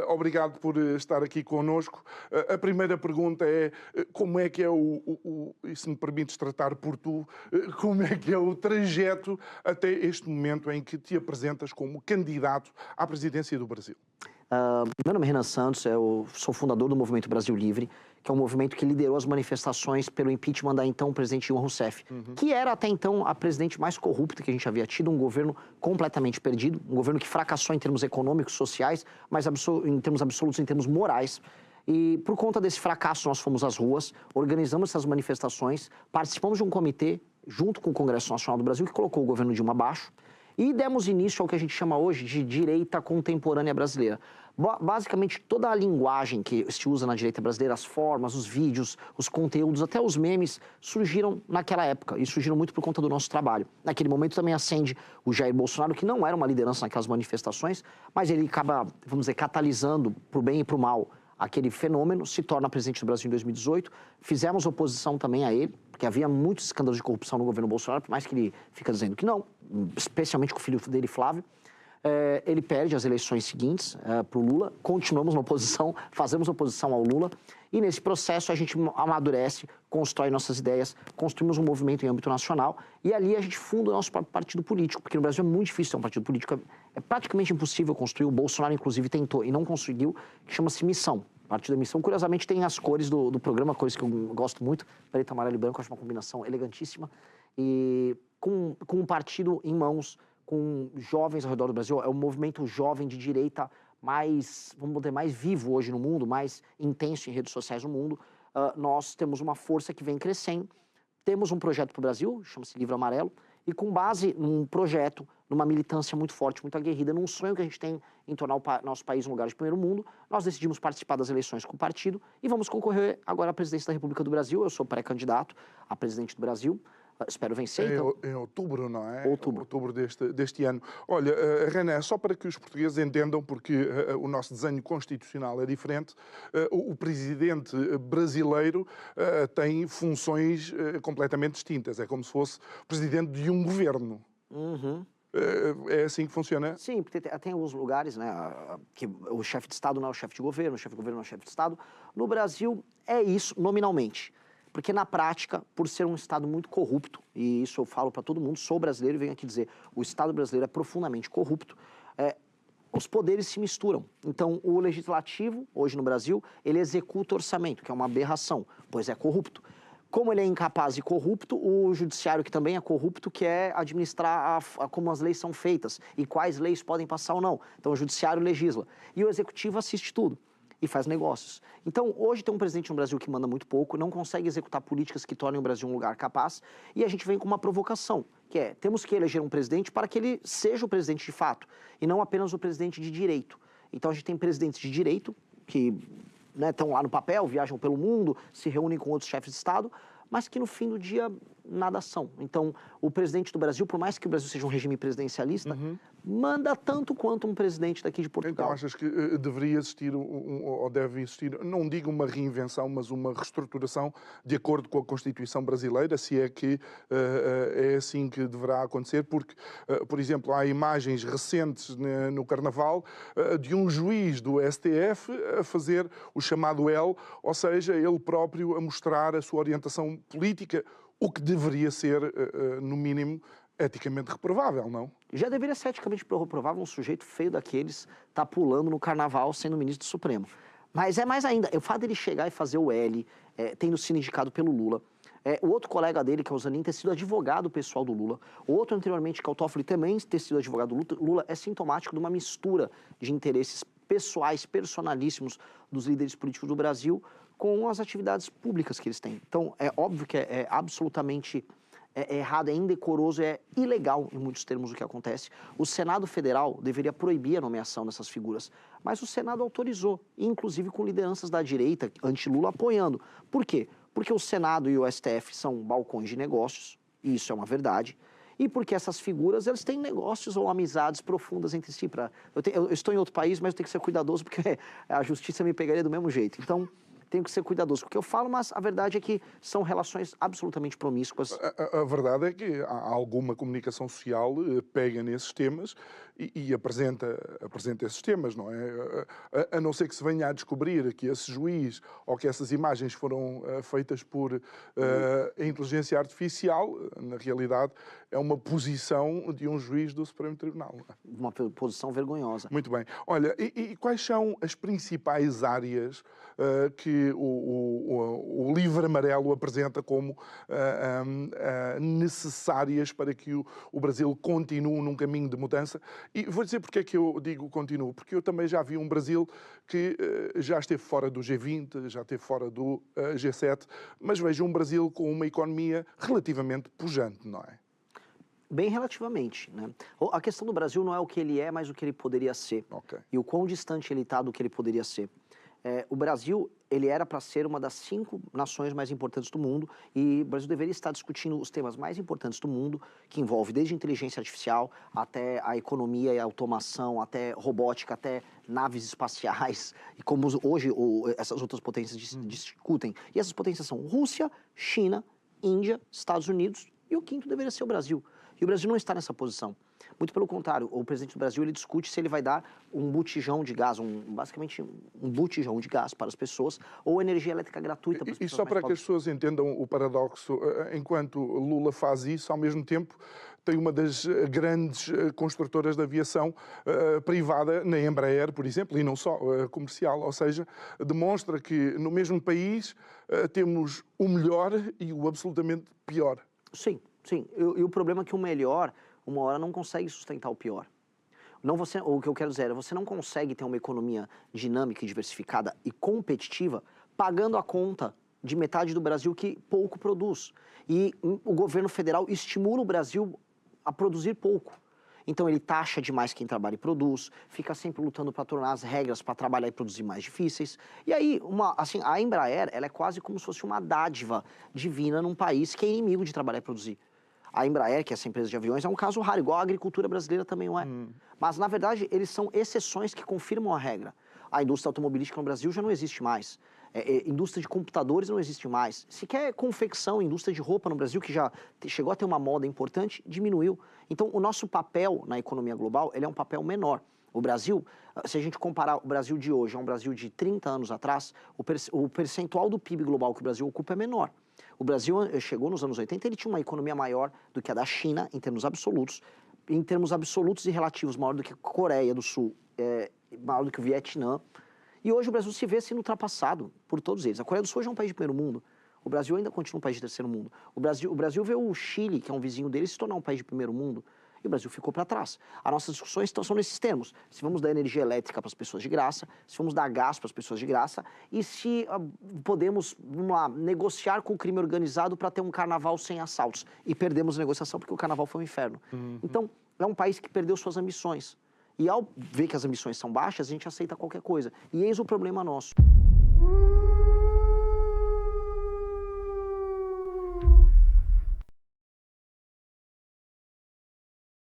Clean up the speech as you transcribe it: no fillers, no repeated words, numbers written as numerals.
Obrigado por estar aqui connosco. A primeira pergunta é como é que é e se me permites tratar por tu, como é que é o trajeto até este momento em que te apresentas como candidato à presidência do Brasil? Meu nome é Renan Santos, eu sou fundador do Movimento Brasil Livre, que é um movimento que liderou as manifestações pelo impeachment da então presidente Dilma Rousseff, que era até então a presidente mais corrupta que a gente havia tido, um governo completamente perdido, um governo que fracassou em termos econômicos, sociais, mas em termos absolutos, em termos morais. E por conta desse fracasso nós fomos às ruas, organizamos essas manifestações, participamos de um comitê junto com o Congresso Nacional do Brasil que colocou o governo Dilma abaixo e demos início ao que a gente chama hoje de direita contemporânea brasileira. Basicamente, toda a linguagem que se usa na direita brasileira, as formas, os vídeos, os conteúdos, até os memes, surgiram naquela época e surgiram muito por conta do nosso trabalho. Naquele momento também acende o Jair Bolsonaro, que não era uma liderança naquelas manifestações, mas ele acaba, vamos dizer, catalisando pro bem e pro mal aquele fenômeno, se torna presidente do Brasil em 2018. Fizemos oposição também a ele, porque havia muitos escândalos de corrupção no governo Bolsonaro, por mais que ele fica dizendo que não, especialmente com o filho dele, Flávio. Ele perde as eleições seguintes para o Lula, continuamos na oposição, fazemos oposição ao Lula, e nesse processo a gente amadurece, constrói nossas ideias, construímos um movimento em âmbito nacional, e ali a gente funda o nosso próprio partido político, porque no Brasil é muito difícil ter um partido político, é praticamente impossível construir, o Bolsonaro inclusive tentou e não conseguiu, que chama-se Missão. Partido da Missão, curiosamente, tem as cores do programa, cores que eu gosto muito, preto, amarelo e branco, acho uma combinação elegantíssima, e com um partido em mãos, com jovens ao redor do Brasil, é o movimento jovem de direita mais, vamos dizer, mais vivo hoje no mundo, mais intenso em redes sociais no mundo. Nós temos uma força que vem crescendo, temos um projeto para o Brasil, chama-se Livro Amarelo, e com base num projeto, numa militância muito forte, muito aguerrida, num sonho que a gente tem em tornar o nosso país um lugar de primeiro mundo, nós decidimos participar das eleições com o partido e vamos concorrer agora à presidência da República do Brasil. Eu sou pré-candidato a presidente do Brasil. Espero vencer, então. Em outubro, não é? Outubro. Outubro deste ano. Olha, Renan, só para que os portugueses entendam, porque o nosso desenho constitucional é diferente, o presidente brasileiro tem funções completamente distintas. É como se fosse presidente de um governo. É assim que funciona? Sim, porque tem alguns lugares, né, que o chefe de Estado não é o chefe de governo não é o chefe de Estado. No Brasil, é isso nominalmente. Porque na prática, por ser um Estado muito corrupto, e isso eu falo para todo mundo, sou brasileiro e venho aqui dizer, o Estado brasileiro é profundamente corrupto, os poderes se misturam. Então, o legislativo, hoje no Brasil, ele executa orçamento, que é uma aberração, pois é corrupto. Como ele é incapaz e corrupto, o judiciário, que também é corrupto, quer administrar como as leis são feitas e quais leis podem passar ou não. Então, o judiciário legisla. E o executivo assiste tudo e faz negócios. Então, hoje tem um presidente no Brasil que manda muito pouco, não consegue executar políticas que tornem o Brasil um lugar capaz, e a gente vem com uma provocação, que é, temos que eleger um presidente para que ele seja o presidente de fato, e não apenas o presidente de direito. Então, a gente tem presidentes de direito, que estão lá no papel, viajam pelo mundo, se reúnem com outros chefes de Estado, mas que no fim do dia nada são. Então, o presidente do Brasil, por mais que o Brasil seja um regime presidencialista, manda tanto quanto um presidente daqui de Portugal. Então achas que deveria existir, ou deve existir, não digo uma reinvenção, mas uma reestruturação de acordo com a Constituição brasileira, se é que é assim que deverá acontecer? Porque, por exemplo, há imagens recentes no Carnaval de um juiz do STF a fazer o chamado L, ou seja, ele próprio a mostrar a sua orientação política, o que deveria ser, no mínimo, eticamente reprovável, não? Já deveria ser eticamente reprovável um sujeito feio daqueles tá pulando no Carnaval sendo ministro do Supremo. Mas é mais ainda, o fato dele chegar e fazer o L, tendo sido indicado pelo Lula, o outro colega dele, que é o Zanin, ter sido advogado pessoal do Lula, o outro anteriormente, que é o Toffoli, também ter sido advogado do Lula, é sintomático de uma mistura de interesses pessoais, personalíssimos dos líderes políticos do Brasil com as atividades públicas que eles têm. Então, é óbvio que é absolutamente errado, é indecoroso, é ilegal em muitos termos o que acontece. O Senado Federal deveria proibir a nomeação dessas figuras, mas o Senado autorizou, inclusive com lideranças da direita, anti-Lula, apoiando. Por quê? Porque o Senado e o STF são balcões de negócios, e isso é uma verdade, e porque essas figuras, eles têm negócios ou amizades profundas entre si. Eu estou em outro país, mas eu tenho que ser cuidadoso, porque a justiça me pegaria do mesmo jeito. Então, tenho que ser cuidadoso com o que eu falo, mas a verdade é que são relações absolutamente promíscuas. A verdade é que há alguma comunicação social pega nesses temas e apresenta esses temas, não é? A não ser que se venha a descobrir que esse juiz ou que essas imagens foram feitas por inteligência artificial, na realidade é uma posição de um juiz do Supremo Tribunal. Não é? Uma posição vergonhosa. Muito bem. Olha, e quais são as principais áreas que o livro amarelo apresenta como necessárias para que o Brasil continue num caminho de mudança? E vou dizer porque é que eu digo continuo. Porque eu também já vi um Brasil que já esteve fora do G20, já esteve fora do G7, mas vejo um Brasil com uma economia relativamente pujante, não é? Bem relativamente, né? A questão do Brasil não é o que ele é, mas o que ele poderia ser. Okay. E o quão distante ele está do que ele poderia ser. O Brasil, ele era para ser uma das 5 nações mais importantes do mundo e o Brasil deveria estar discutindo os temas mais importantes do mundo, que envolve desde inteligência artificial até a economia e a automação, até robótica, até naves espaciais, e como hoje essas outras potências discutem. E essas potências são Rússia, China, Índia, Estados Unidos e o quinto deveria ser o Brasil. E o Brasil não está nessa posição. Muito pelo contrário, o presidente do Brasil ele discute se ele vai dar um botijão de gás, basicamente um botijão de gás para as pessoas, ou energia elétrica gratuita para as pessoas. E só para que as pessoas entendam o paradoxo, enquanto Lula faz isso, ao mesmo tempo tem uma das grandes construtoras de aviação privada, na Embraer, por exemplo, e não só, comercial. Ou seja, demonstra que no mesmo país temos o melhor e o absolutamente pior. Sim, sim. E o problema é que o melhor, uma hora, não consegue sustentar o pior. O que eu quero dizer é, você não consegue ter uma economia dinâmica, diversificada e competitiva pagando a conta de metade do Brasil que pouco produz. E o governo federal estimula o Brasil a produzir pouco. Então ele taxa demais quem trabalha e produz, fica sempre lutando para tornar as regras para trabalhar e produzir mais difíceis. E aí, a Embraer, ela é quase como se fosse uma dádiva divina num país que é inimigo de trabalhar e produzir. A Embraer, que é essa empresa de aviões, é um caso raro, igual a agricultura brasileira também não é. Mas, na verdade, eles são exceções que confirmam a regra. A indústria automobilística no Brasil já não existe mais. Indústria de computadores não existe mais. Sequer confecção, indústria de roupa no Brasil, que já chegou a ter uma moda importante, diminuiu. Então, o nosso papel na economia global, ele é um papel menor. O Brasil, se a gente comparar o Brasil de hoje a um Brasil de 30 anos atrás, o percentual do PIB global que o Brasil ocupa é menor. O Brasil chegou nos anos 80, ele tinha uma economia maior do que a da China, em termos absolutos e relativos, maior do que a Coreia do Sul, maior do que o Vietnã. E hoje o Brasil se vê sendo ultrapassado por todos eles. A Coreia do Sul hoje é um país de primeiro mundo. O Brasil ainda continua um país de terceiro mundo. O Brasil vê o Chile, que é um vizinho dele, se tornar um país de primeiro mundo. E o Brasil ficou para trás. As nossas discussões são nesses termos. Se vamos dar energia elétrica para as pessoas de graça, se vamos dar gás para as pessoas de graça, e se podemos, vamos lá, negociar com o crime organizado para ter um carnaval sem assaltos. E perdemos a negociação porque o carnaval foi um inferno. Então, é um país que perdeu suas ambições. E ao ver que as ambições são baixas, a gente aceita qualquer coisa. E eis o problema nosso.